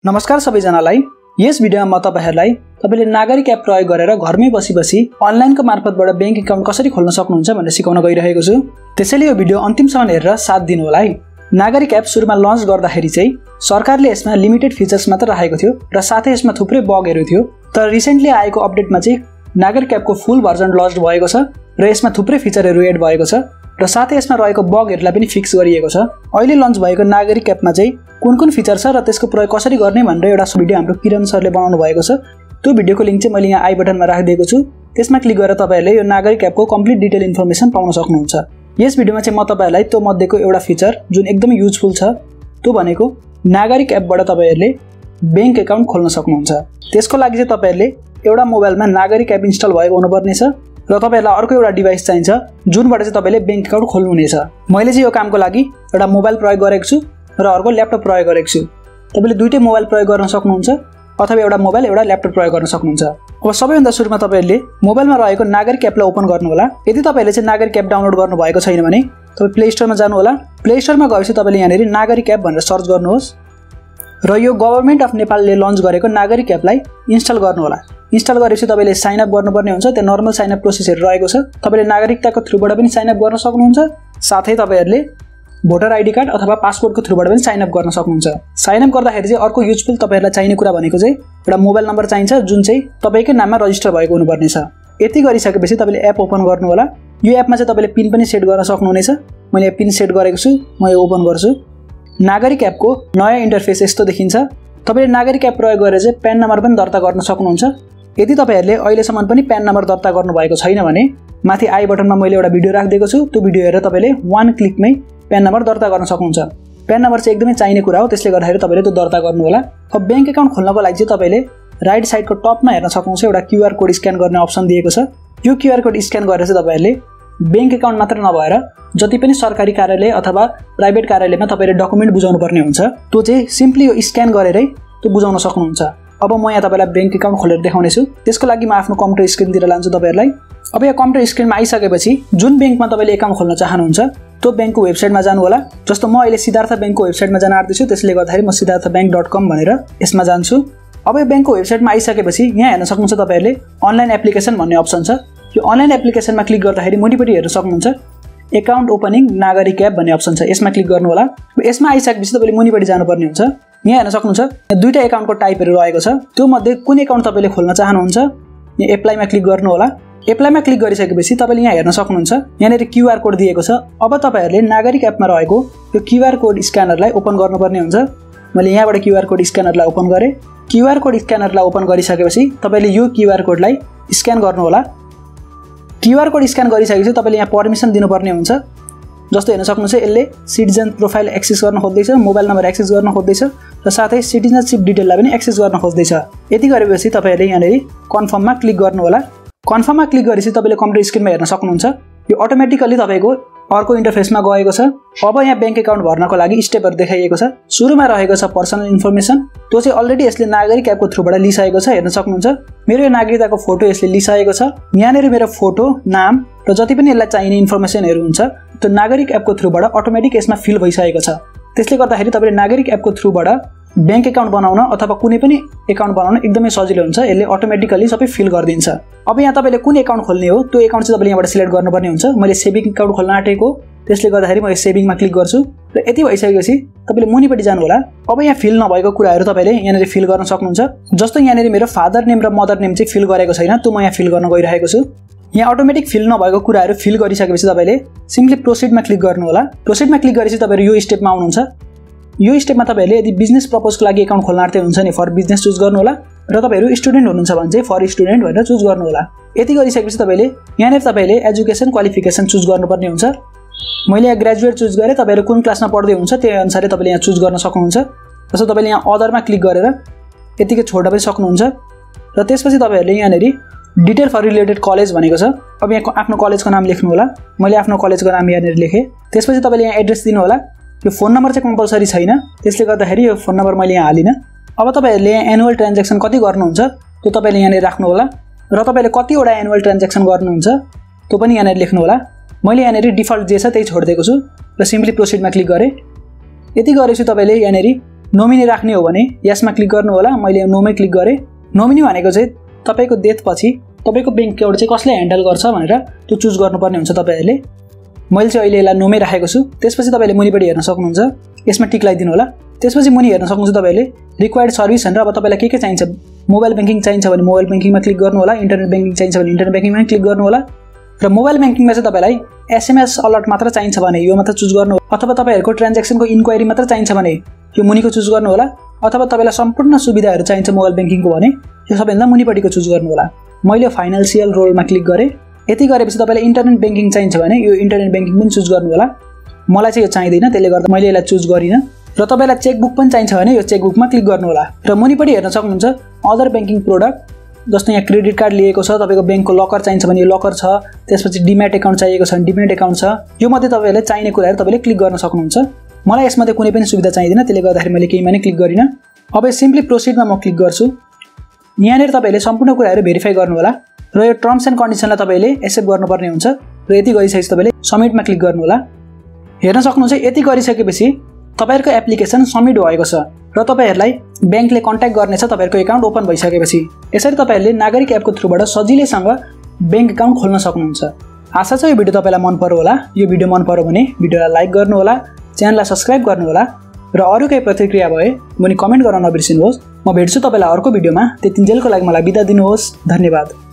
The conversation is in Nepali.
नमस्कार सबैजनालाई। यस भिडियोमा म तपाईहरुलाई तपाईले नागरिक एप प्रयोग गरेर घरमै बसी अनलाइनको मार्फतबाट बैंक अकाउन्ट कसरी खोल्न सक्नुहुन्छ भनेर सिकाउन गइरहेको छु। त्यसैले यो भिडियो अन्तिमसम्म हेरेर साथ दिनु होला है। नागरिक एप सुरुमा लन्च गर्दाखेरि चाहिँ सरकारले यसमा लिमिटेड फिचर्स मात्र राखेको थियो र साथै यसमा थुप्रै बगहरु थियो। तर रिसेन्टली आएको अपडेटमा चाहिँ नागरिक एपको फुल भर्जन लन्च भएको छ र यसमा थुप्रै फिचरहरु एड भएको छ र साथै यसमा रहेको बगहरुलाई पनि फिक्स गरिएको छ। अहिले लन्च भएको नागरिक एपमा चाहिँ कुन फिचर छ र त्यसको प्रयोग कसरी गर्ने भनेर एउटा भिडियो हाम्रो किरण सरले बनाउनु भएको छ। त्यो भिडियोको लिंक चाहिँ मैले यहाँ आई बटनमा राखिदिएको छु। त्यसमा क्लिक गरेर तपाईहरुले यो नागरिक एपको कम्प्लिट डिटेल इन्फर्मेसन पाउन सक्नुहुन्छ। यस भिडियोमा चाहिँ म तपाईहरुलाई त्यो मध्येको एउटा फिचर जुन एकदमै युजफुल छ त्यो भनेको नागरिक एपबाट तपाईहरुले बैंक अकाउन्ट खोल्न सक्नुहुन्छ। त्यसको लागि चाहिँ तपाईहरुले एउटा मोबाइलमा नागरिक एप इन्स्टल भएको हुनुपर्ने छ र तपाईहरुलाई अर्को एउटा डिभाइस चाहिन्छ जुनबाट चाहिँ तपाईले बैंक अकाउन्ट खोल्नु हुनेछ। मैले चाहिँ यो कामको लागि एउटा मोबाइल प्रयोग गरेको छु र अर्को ल्यापटप प्रयोग गरेको छु। तपाईले दुईटै मोबाइल प्रयोग गर्न सक्नुहुन्छ अथवा एउटा मोबाइल एउटा ल्यापटप प्रयोग गर्न सक्नुहुन्छ। अब सबैभन्दा सुरुमा तपाईहरुले मोबाइलमा रहेको नागरिक एपलाई ओपन गर्नु होला। यदि तपाईले चाहिँ नागरिक एप डाउनलोड गर्नु भएको छैन भने तपाई प्ले स्टोरमा जानु होला। प्ले स्टोरमा गएपछि तपाईले यहाँनेरि नागरिक एप भनेर सर्च गर्नुहोस् र यो गभर्नमेन्ट अफ नेपालले लन्च गरेको नागरिक एपलाई इन्स्टल गर्नु होला। इन्स्टल गरेपछि तपाईले साइन अप गर्नुपर्ने हुन्छ। त्यो नर्मल साइन अप प्रोसेसहरु रहेको छ। तपाईले नागरिकताको थ्रुबाट पनि साइन अप गर्न सक्नुहुन्छ। साथै तपाईहरुले भोटर आईडी कार्ड अथवा पासपोर्टको थ्रुबाट पनि साइन अप गर्न सक्नुहुन्छ। साइन अप गर्दाखेरि चाहिँ अर्को युजफुल तपाईहरुलाई चाहिने कुरा भनेको चाहिँ एउटा मोबाइल नम्बर चाहिन्छ जुन चाहिँ तपाईकै नाममा रजिस्टर भएको हुनुपर्ने छ। यति गरिसकेपछि तपाईले एप ओपन गर्नु होला। यो एपमा चाहिँ तपाईले पिन पनि सेट गर्न सक्नुहुनेछ। मैले पिन सेट गरेको छु। म यो ओपन गर्छु। नागरिक एपको नयाँ इन्टरफेस यस्तो देखिन्छ। तपाईले नागरिक एप प्रयोग गरेर चाहिँ प्यान नम्बर पनि दर्ता गर्न सक्नुहुन्छ। यदि तपाईहरुले अहिलेसम्म पनि प्यान नम्बर दर्ता गर्नु भएको छैन भने माथि आई बटनमा मैले एउटा भिडियो राखिदिएको छु। त्यो भिडियो हेरेर तपाईले वन क्लिकमै प्यान नम्बर दर्ता गर्न सक्नुहुन्छ। प्यान नम्बर चाहिँ एकदमै चाहिने कुरा हो। त्यसले गर्दाखेरि तपाईले त्यो दर्ता गर्नु होला। अब बैंक अकाउन्ट खोल्नको लागि चाहिँ तपाईले राइट साइडको टपमा हेर्न सक्नुहुन्छ एउटा क्यूआर कोड स्क्यान गर्ने अप्सन दिएको छ। यो क्यूआर कोड स्क्यान गरेर चाहिँ तपाईहरुले बैंक अकाउन्ट मात्र नभएर जति पनि सरकारी कार्यालय अथवा प्राइभेट कार्यालयमा तपाईले डकुमेन्ट बुझाउनु पर्ने हुन्छ त्यो चाहिँ सिम्पली यो स्क्यान गरेरै त्यो बुझाउन सक्नुहुन्छ। अब म यहाँ तपाईलाई बैंक अकाउन्ट खोलेर देखाउने छु। त्यसको लागि म आफ्नो कम्प्युटर स्क्रिनतिर लान्छु तपाईहरुलाई। अब यहाँ कम्प्युटर स्क्रिनमा आइसकेपछि जुन बैंकमा तपाईले अकाउन्ट खोल्न चाहनुहुन्छ त्यो बैंकको वेबसाइटमा जानु होला। जस्तो म अहिले सिद्धार्थ बैंकको वेबसाइटमा जान आँट्दैछु। त्यसले गर्दाखेरि म siddharthabank.com भनेर यसमा जान्छु। अब यो बैंकको वेबसाइटमा आइसकेपछि यहाँ हेर्न सक्नुहुन्छ तपाईहरुले अनलाइन एप्लिकेसन भन्ने अप्सन छ। यो अनलाइन एप्लिकेसनमा क्लिक गर्दाखेरि मुनिपटि हेर्न सक्नुहुन्छ अकाउन्ट ओपनिङ नागरिक एप भन्ने अप्सन छ। यसमा क्लिक गर्नु होला। यसमा आइसकेपछि तपाईले मुनिपटि जानुपर्ने हुन्छ। यहाँ हेर्न सक्नुहुन्छ यहाँ दुईटा अकाउन्टको टाइपहरु रहेको छ। त्यो मध्ये कुन अकाउन्ट तपाईले खोल्न चाहनुहुन्छ यहाँ एप्लाईमा क्लिक गर्नु होला। एप्लाईमा क्लिक गरिसकेपछि तपाईले यहाँ हेर्न सक्नुहुन्छ यहाँनेरि क्यूआर कोड दिएको छ। अब तपाईहरुले नागरिक एपमा रहेको यो क्यूआर कोड स्क्यानरलाई ओपन गर्नुपर्ने हुन्छ। मैले यहाँबाट क्यूआर कोड स्क्यानरलाई ओपन गरे। क्यूआर कोड स्क्यानरलाई ओपन गरिसकेपछि तपाईले यो क्यूआर कोडलाई स्क्यान गर्नु होला। क्यूआर कोड स्क्यान गरिसकेपछि तपाईले यहाँ परमिसन दिनुपर्ने हुन्छ। जस्तो हेर्न सक्नुहुन्छ यसले सिटिजन प्रोफाइल एक्सेस गर्न खोज्दैछ, मोबाइल नम्बर एक्सेस गर्न खोज्दैछ र साथै सिटिजनशिप डिटेललाई पनि एक्सेस गर्न खोज्दैछ। यति गरेपछि तपाईहरुले यहाँनेरि कन्फर्ममा क्लिक गर्नु होला। कन्फर्ममा क्लिक गरेपछि तपाईले कम्प्युटर स्क्रिनमा हेर्न सक्नुहुन्छ यो अटोमेटिकली तपाईको अर्को इन्टरफेसमा गएको छ। अब यहाँ बैंक अकाउन्ट भर्नको लागि स्टेपहरु देखाइएको छ। सुरुमा रहेको छ पर्सनल इन्फर्मेसन। त्यो चाहिँ अलरेडी यसले नागरिक एपको थ्रुबाट लिइसकेको छ। हेर्न सक्नुहुन्छ मेरो यो नागरिकताको फोटो यसले लिइसकेको छ। यहाँनेरि मेरो फोटो, नाम र जति पनि यसलाई चाहिने इन्फर्मेसनहरु हुन्छ त्यो नागरिक एपको थ्रुबाट अटोमेटिक यसमा फिल भइसकेको छ। त्यसले गर्दाखेरि तपाईले नागरिक एपको थ्रुबाट बैंक अकाउन्ट बनाउन अथवा कुनै पनि अकाउन्ट बनाउन एकदमै सजिलो हुन्छ। यसले अटोमेटिकली सबै फिल गरिदिन्छ। अब यहाँ तपाईले कुन अकाउन्ट खोल्ने हो त्यो अकाउन्ट चाहिँ तपाईले यहाँबाट सिलेक्ट गर्नुपर्ने हुन्छ। मैले सेभिङ अकाउन्ट खोल्न आँटेको त्यसले गर्दाखेरि म यो सेभिङमा क्लिक गर्छु र यति भइसकेपछि तपाईले मुनिपटि जानु होला। अब यहाँ फिल नभएको कुराहरु तपाईले यहाँनेरि फिल गर्न सक्नुहुन्छ। जस्तो यहाँनेरि मेरो फादर नेम र मदर नेम चाहिँ फिल गरेको छैन। त्यो म यहाँ फिल गर्न गइरहेको छु। यहाँ अटोमेटिक फिल नभएको कुराहरु फिल गरिसकेपछि तपाईले सिम्पली प्रोसिडमा क्लिक गर्नु होला। प्रोसिडमा क्लिक गरेपछि तपाईहरु यो स्टेपमा आउनुहुन्छ। यो स्टेपमा तपाईहरुले यदि बिजनेस पर्पजको लागि अकाउन्ट खोल्न आँट्दै हुन्छ नि फर बिजनेस चुज गर्नु होला र तपाईहरु स्टुडेन्ट हुनुहुन्छ भने चाहिँ फर स्टुडेन्ट भनेर चुज गर्नु होला। यति गरिसकेपछि तपाईले यहाँनेर तपाईले एजुकेसन क्वालिफिकेसन चुज गर्नुपर्ने हुन्छ। मैले यहाँ ग्रेजुएट चुज गरे। तपाईहरु कुन क्लासमा पढ्दै हुन्छ त्यही अनुसारले तपाईले यहाँ चुज गर्न सक्नुहुन्छ। जस्तो तपाईले यहाँ अदरमा क्लिक गरेर यतिकै छोड्न पनि सक्नुहुन्छ र त्यसपछि तपाईहरुले यहाँनेरि डिटेल फर रिलेटेड कलेज भनेको छ। अब यहाँ आफ्नो कलेजको नाम लेख्नु होला। मैले आफ्नो कलेजको नाम यहाँनेर लेखे। त्यसपछि तपाईले यहाँ एड्रेस दिनु होला। यो फोन नम्बर चाहिँ कम्पल्सरी छैन। त्यसले गर्दाखेरि यो फोन नम्बर मैले यहाँ हालिन। अब तपाईहरुले यहाँ एनुअल ट्रान्ज्याक्सन कति गर्नुहुन्छ त्यो तपाईले यहाँनेर राख्नु होला र तपाईले कतिवटा एनुअल ट्रान्ज्याक्सन गर्नुहुन्छ त्यो पनि यहाँनेर लेख्नु होला। मैले यहाँनेर डिफल्ट जे छ त्यही छोड्दिएको छु र सिम्पली प्रोसिडमा क्लिक गरे। यति गरेपछि तपाईले यहाँनेर नोमिनी राख्ने हो भने यसमा क्लिक गर्नु होला। मैले नोमै क्लिक गरेँ। नोमिनी भनेको चाहिँ तपाईको डेथ पछि तपाईको बैंक अकाउन्ट चाहिँ कसले ह्यान्डल गर्छ भनेर त्यो चुज गर्नुपर्ने हुन्छ तपाईहरुले। मैले चाहिँ अहिले यसलाई नोमै राखेको छु। त्यसपछि तपाईले मुनिपटि हेर्न सक्नुहुन्छ, यसमा टिक लगाइदिनु होला। त्यसपछि मुनि हेर्न सक्नुहुन्छ तपाईले रिक्वायर्ड सर्भिस भनेर अब तपाईलाई के चाहिन्छ। मोबाइल बैंकिङ चाहिन्छ भने मोबाइल बैंकिङमा क्लिक गर्नु होला, इन्टरनेट बैंकिङ चाहिन्छ भने इन्टरनेट बैंकिङमा क्लिक गर्नु होला र मोबाइल बैंकिङमा चाहिँ तपाईलाई एसएमएस अलर्ट मात्र चाहिन्छ भने यो मात्र चुज गर्नु, अथवा तपाईहरुको ट्रान्ज्याक्सनको इन्क्वायरी मात्र चाहिन्छ भने यो मुनिको चुज गर्नु होला, अथवा तपाईलाई सम्पूर्ण सुविधाहरु चाहिन्छ मोबाइल बैंकिङको भने यो सबैभन्दा मुनिपटिको चुज गर्नु होला। मैले फाइनान्शियल रोलमा क्लिक गरेँ। यति गरेपछि तपाईलाई इन्टरनेट बैंकिङ चाहिन्छ भने यो इन्टरनेट बैंकिङ पनि चुज गर्नु होला। मलाई चाहिँ यो चाहिदैन, त्यसले गर्दा मैले यसलाई चुज गरिन। र तपाईलाई चेकबुक पनि चाहिन्छ भने यो चेकबुकमा क्लिक गर्नु होला। र मुनिपटि हेर्न सक्नुहुन्छ अदर बैंकिङ प्रोडक्ट, जस्तो यहाँ क्रेडिट कार्ड लिएको छ, तपाईको बैंकको लकर चाहिन्छ भने यो लकर छ, त्यसपछि डिम्याट अकाउन्ट चाहिएको छ भने डिम्याट अकाउन्ट छ। यो मध्ये तपाईहरुले चाहिने कुराहरु तपाईले क्लिक गर्न सक्नुहुन्छ। मलाई यसमध्ये कुनै पनि सुविधा चाहिदैन, त्यसले गर्दाखेरि मैले केहीमा नै क्लिक गरिन। अब सिम्पली प्रोसिडमा म क्लिक गर्छु। यहाँनिर तपाईले सम्पूर्ण कुराहरु भेरिफाई गर्नु होला र यो टर्म्स एन्ड कन्डिसनलाई तपाईले एक्सेप्ट गर्नुपर्ने हुन्छ र यति गरिसकेपछि तपाईले सबमिटमा क्लिक गर्नु होला। हेर्न सक्नुहुन्छ यति गरिसकेपछि तपाईहरुको एप्लिकेसन सबमिट भएको छ र तपाईहरुलाई बैंकले कन्ट्याक्ट गर्नेछ तपाईहरुको अकाउन्ट ओपन भइसकेपछि। यसरी तपाईहरुले नागरिक एपको थ्रुबाट सजिलैसँग बैंक अकाउन्ट खोल्न सक्नुहुन्छ। आशा छ यो भिडियो तपाईलाई मन पर्यो होला। यो भिडियो मन पर्यो भने भिडियोलाई लाइक गर्नु होला, च्यानललाई सब्स्क्राइब गर्नु होला र अरु कुनै प्रतिक्रिया भए मुनि कमेन्ट गर्न नबिर्सिनुहोस्। म भेट्छु तपाईलाई अर्को भिडियोमा। त्यतिन्जेलको लागि मलाई बिदा दिनुहोस्। धन्यवाद।